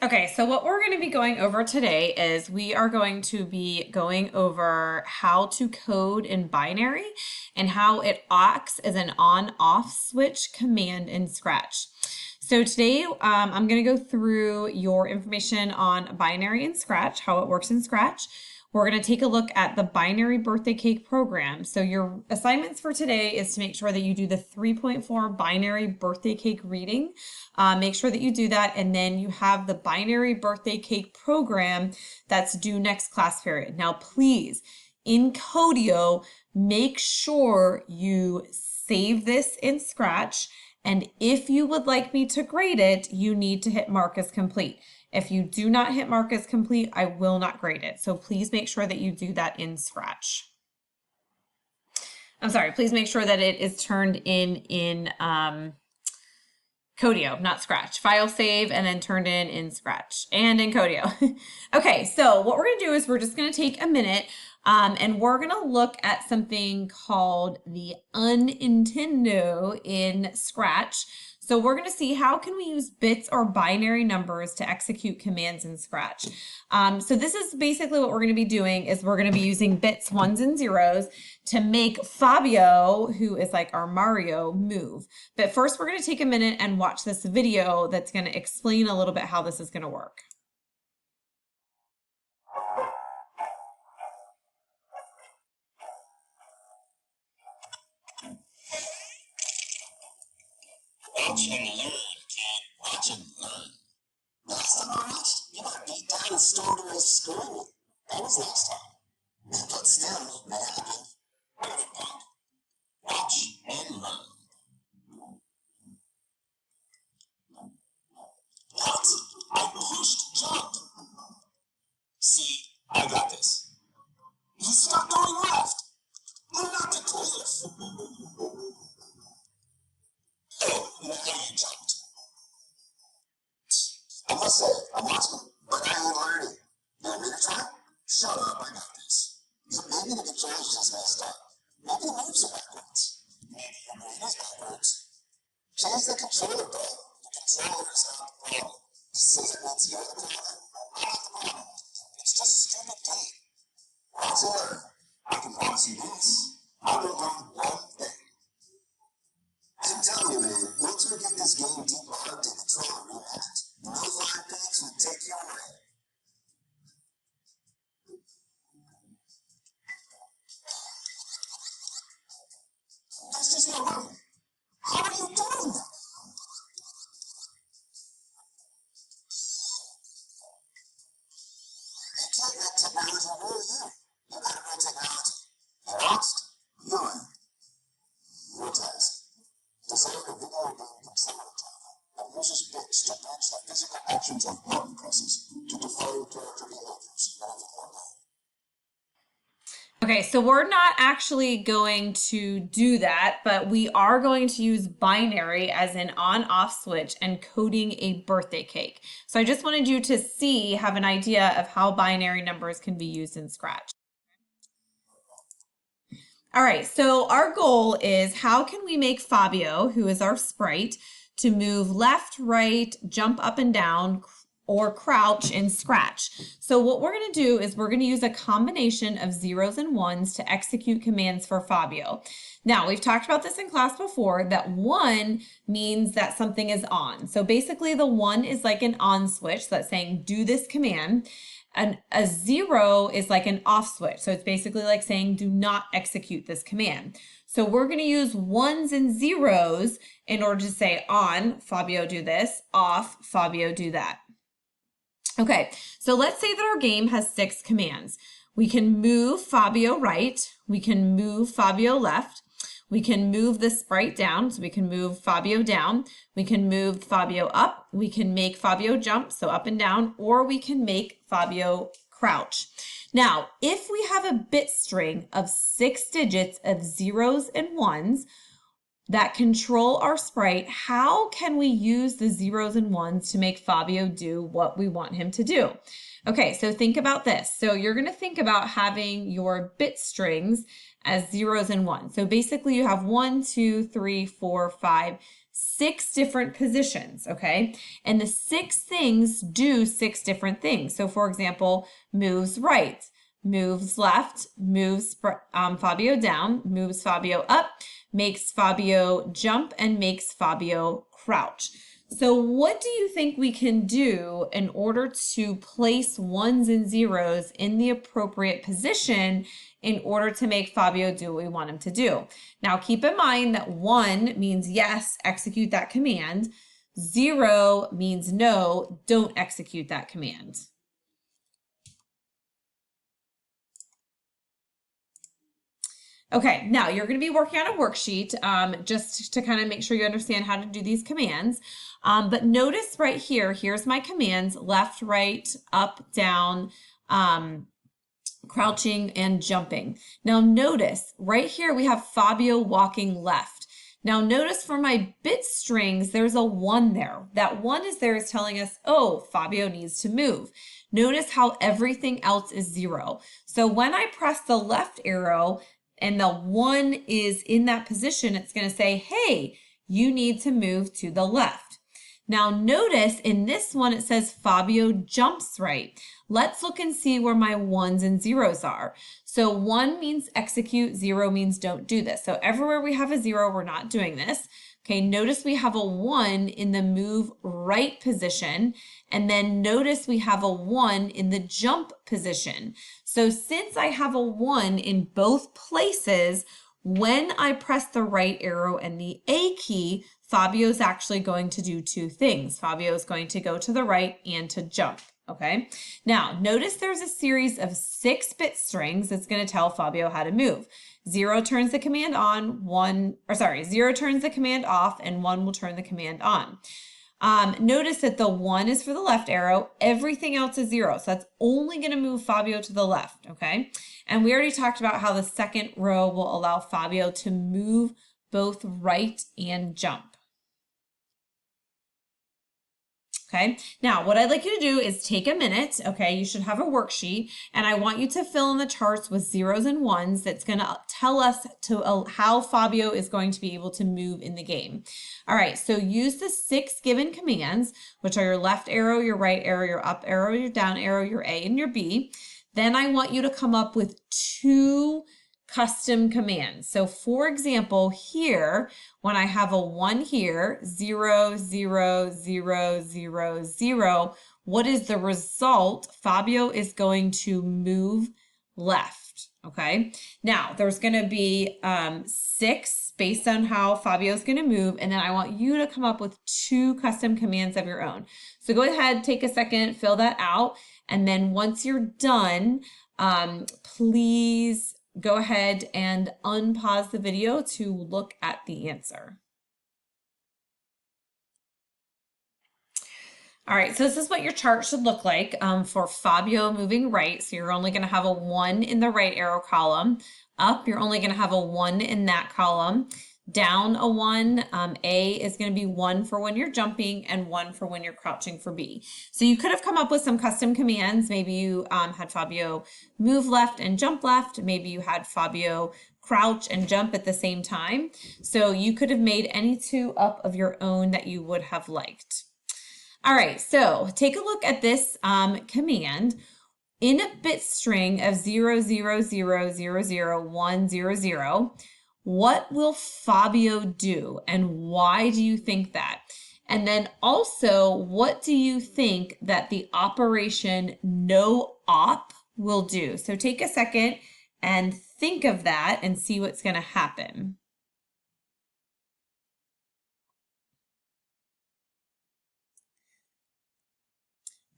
Okay, so what we're going to be going over today is we are going to be going over how to code in binary and how it acts as an on-off switch command in Scratch. So today I'm going to go through your information on binary in Scratch, how it works in Scratch. We're going to take a look at the binary birthday cake program. So your assignments for today is to make sure that you do the 3.4 binary birthday cake reading. Make sure that you do that, and then you have the binary birthday cake program that's due next class period. Now, please, in Codio, make sure you save this in Scratch, and if you would like me to grade it, you need to hit mark as complete. If you do not hit mark as complete, I will not grade it. So please make sure that you do that in Scratch. I'm sorry, please make sure that it is turned in Codio, not Scratch. File save and then turned in Scratch and in Codio. Okay, so what we're going to do is we're just going to take a minute and we're going to look at something called the Unintendo in Scratch. So we're going to see how can we use bits or binary numbers to execute commands in Scratch. So this is basically what we're going to be doing is we're going to be using bits, ones, and zeros to make Fabio, who is like our Mario, move. But first we're going to take a minute and watch this video that's going to explain a little bit how this is going to work. Watch and learn, kid. Watch and learn. Last time I watched, you got beat down and stormed away screaming. That was last time. But still, that happened. Perfect point. Watch and learn. What? I pushed jump. See, I got this. He stopped going left. I'm not the cliff. Oh, now you jumped. I must say, I'm awesome, but I ain't learning. You want me to try? Shut up, I got this. So maybe the controls just messed up. Maybe the moves are backwards. Maybe your brain is backwards. Change the controller, bro. The controller is not the problem. Just says it means you're the problem. I'm not the problem. It's just a stupid game. Watch and learn. I can promise you this. I will learn one thing. I'm telling you, man, once we get this game debugged and controller rehacked, no fire pigs will take you away. That's just not right. How are you doing that? You can't let technology rule you. You gotta run technology. You lost? You're in. Your task. Design a video game controller driver that uses bits to match the physical actions of button presses to define character behaviors in a video game. Okay, so we're not actually going to do that, but we are going to use binary as an on-off switch and coding a birthday cake. So I just wanted you to have an idea of how binary numbers can be used in Scratch. All right, so our goal is how can we make Fabio, who is our sprite, to move left, right, jump up and down, or crouch in Scratch. So what we're going to do is we're going to use a combination of zeros and ones to execute commands for Fabio. Now, we've talked about this in class before, that 1 means that something is on. So basically the 1 is like an on switch, so that's saying do this command. And a 0 is like an off switch. So it's basically like saying do not execute this command. So we're going to use ones and zeros in order to say on, Fabio do this, off, Fabio do that. Okay, so let's say that our game has 6 commands. We can move Fabio right, we can move Fabio left, we can move the sprite down, so we can move Fabio down, we can move Fabio up, we can make Fabio jump, so up and down, or we can make Fabio crouch. Now, if we have a bit string of 6 digits of zeros and ones that control our sprite, how can we use the zeros and ones to make Fabio do what we want him to do? Okay, so think about this. So you're going to think about having your bit strings as zeros and ones. So basically you have 1, 2, 3, 4, 5, 6 different positions, okay? And the 6 things do 6 different things. So for example, moves right, moves left, moves Fabio down, moves Fabio up, makes Fabio jump, and makes Fabio crouch. So what do you think we can do in order to place ones and zeros in the appropriate position in order to make Fabio do what we want him to do? Now keep in mind that 1 means yes, execute that command. 0 means no, don't execute that command. Okay, now you're going to be working on a worksheet just to kind of make sure you understand how to do these commands. But notice right here, here's my commands: left, right, up, down, crouching, and jumping. Now notice right here we have Fabio walking left. Now notice for my bit strings, there's a 1 there. That 1 is there is telling us, oh, Fabio needs to move. Notice how everything else is 0. So when I press the left arrow, and the 1 is in that position, it's going to say, hey, you need to move to the left. Now notice in this one, it says Fabio jumps right. Let's look and see where my 1s and 0s are. So 1 means execute, 0 means don't do this. So everywhere we have a 0, we're not doing this. Okay, notice we have a 1 in the move right position, and then notice we have a 1 in the jump position. So since I have a 1 in both places, when I press the right arrow and the A key, Fabio is actually going to do 2 things. Fabio is going to go to the right and to jump. Okay, now notice there's a series of 6 bit strings that's going to tell Fabio how to move. 0 turns the command on, 0 turns the command off, and 1 will turn the command on. Notice that the 1 is for the left arrow, everything else is 0. So that's only going to move Fabio to the left, okay? And we already talked about how the second row will allow Fabio to move both right and jump. Okay, now what I'd like you to do is take a minute, okay, you should have a worksheet, and I want you to fill in the charts with 0s and 1s that's going to tell us how Fabio is going to be able to move in the game. All right, so use the 6 given commands, which are your left arrow, your right arrow, your up arrow, your down arrow, your A, and your B. Then I want you to come up with 2 custom commands. So for example, here, when I have a 1 here, 0, 0, 0, 0, 0, what is the result? Fabio is going to move left, okay? Now, there's going to be 6 based on how Fabio is going to move, and then I want you to come up with 2 custom commands of your own. So go ahead, take a second, fill that out, and then once you're done, please go ahead and unpause the video to look at the answer. All right, so this is what your chart should look like for Fabio moving right. So you're only going to have a 1 in the right arrow column. Up, you're only going to have a 1 in that column. Down a 1, A is going to be 1 for when you're jumping and 1 for when you're crouching for B. So you could have come up with some custom commands. Maybe you had Fabio move left and jump left. Maybe you had Fabio crouch and jump at the same time. So you could have made any 2 up of your own that you would have liked. All right, so take a look at this command. In a bit string of 0, 0, 0, 0, 0, 1, 0, 0, what will Fabio do and why do you think that? And then also, what do you think that the operation no op will do? So take a second and think of that and see what's going to happen.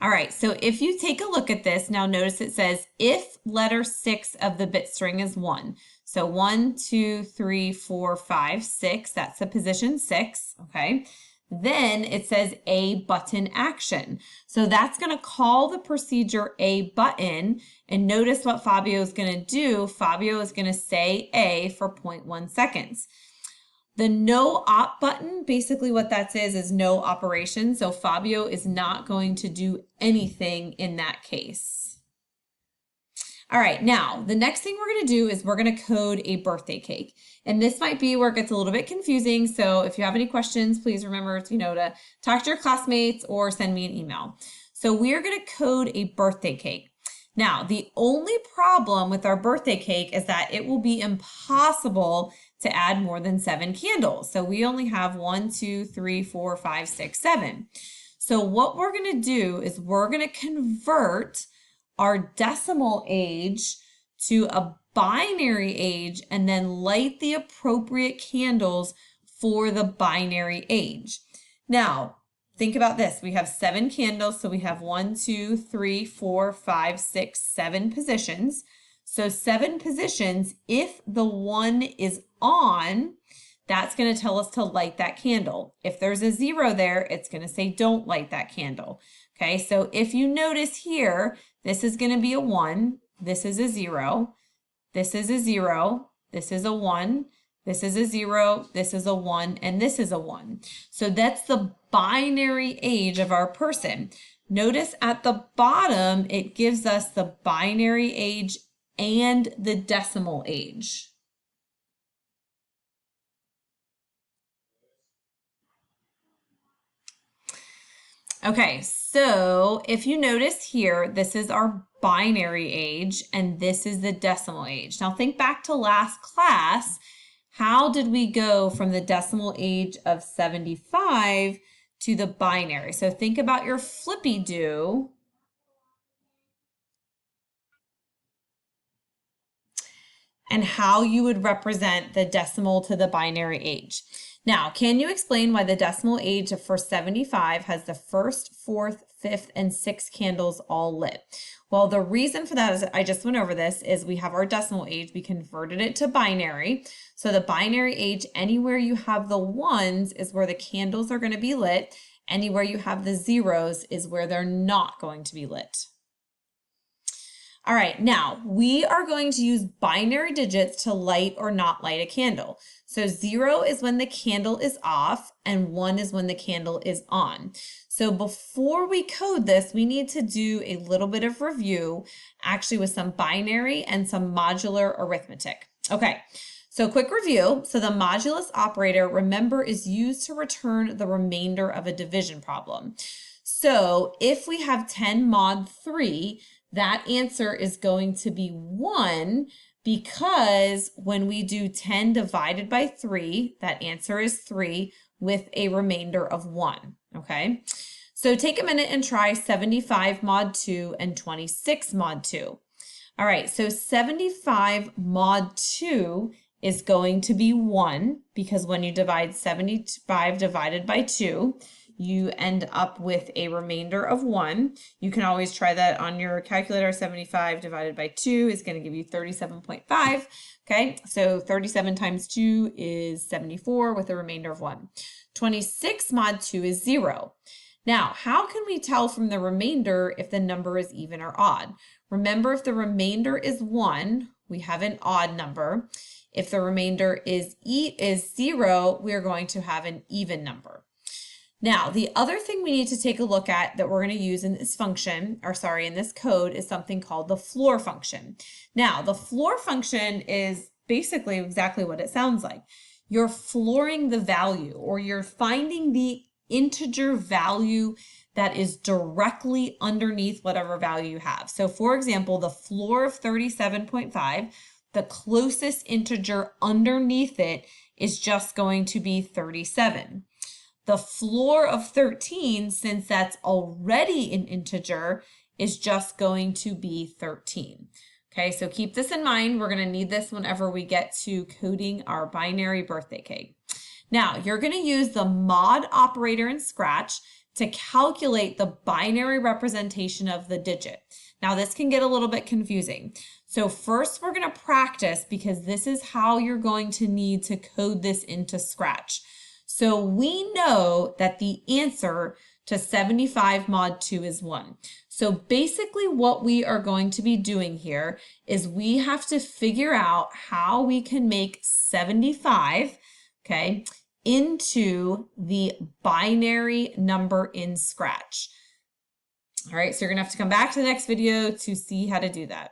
All right, so if you take a look at this, now notice it says if letter 6 of the bit string is 1. So 1, 2, 3, 4, 5, 6, that's the position 6, okay? Then it says a button action. So that's going to call the procedure a button, and notice what Fabio is going to do. Fabio is going to say A for 0.1 seconds. The no op button, basically what that says is no operation. So Fabio is not going to do anything in that case. All right, now the next thing we're going to do is we're going to code a birthday cake. And this might be where it gets a little bit confusing. So if you have any questions, please remember to talk to your classmates or send me an email. So we are going to code a birthday cake. Now, the only problem with our birthday cake is that it will be impossible to add more than 7 candles. So we only have 1, 2, 3, 4, 5, 6, 7. So what we're going to do is we're going to convert our decimal age to a binary age and then light the appropriate candles for the binary age. Now, think about this. We have 7 candles, so we have 1, 2, 3, 4, 5, 6, 7 positions. So 7 positions, if the 1 is on, that's going to tell us to light that candle. If there's a 0 there, it's going to say don't light that candle. Okay, so if you notice here, this is going to be a 1, this is a 0, this is a 0, this is a 1, this is a 0, this is a 1, and this is a 1. So that's the binary age of our person. Notice at the bottom, it gives us the binary age and the decimal age. Okay, so if you notice here, this is our binary age and this is the decimal age. Now think back to last class. How did we go from the decimal age of 75 to the binary? So think about your flippy-do. And how you would represent the decimal to the binary age. Now, can you explain why the decimal age for 75 has the first, fourth, fifth, and sixth candles all lit? Well, the reason for that is, I just went over this, is we have our decimal age, we converted it to binary. So the binary age, anywhere you have the 1s is where the candles are going to be lit. Anywhere you have the 0s is where they're not going to be lit. All right, now we are going to use binary digits to light or not light a candle. So 0 is when the candle is off and 1 is when the candle is on. So before we code this, we need to do a little bit of review, actually with some binary and some modular arithmetic. Okay, so quick review. So the modulus operator, remember, is used to return the remainder of a division problem. So if we have 10 mod 3, that answer is going to be 1 because when we do 10 divided by 3, that answer is 3 with a remainder of 1, okay? So take a minute and try 75 mod 2 and 26 mod 2. All right, so 75 mod 2 is going to be 1 because when you divide 75 divided by 2, you end up with a remainder of 1. You can always try that on your calculator. 75 divided by 2 is going to give you 37.5. Okay, so 37 times 2 is 74 with a remainder of 1. 26 mod 2 is 0. Now, how can we tell from the remainder if the number is even or odd? Remember, if the remainder is 1, we have an odd number. If the remainder is 0, we are going to have an even number. Now, the other thing we need to take a look at that we're going to use in this function, in this code, is something called the floor function. Now, the floor function is basically exactly what it sounds like. You're flooring the value, or you're finding the integer value that is directly underneath whatever value you have. So for example, the floor of 37.5, the closest integer underneath it is just going to be 37. The floor of 13, since that's already an integer, is just going to be 13. Okay, so keep this in mind. We're going to need this whenever we get to coding our binary birthday cake. Now, you're going to use the mod operator in Scratch to calculate the binary representation of the digit. Now, this can get a little bit confusing. So first, we're going to practice because this is how you're going to need to code this into Scratch. So we know that the answer to 75 mod 2 is 1. So basically what we are going to be doing here is we have to figure out how we can make 75, okay, into the binary number in Scratch. All right, so you're going to have to come back to the next video to see how to do that.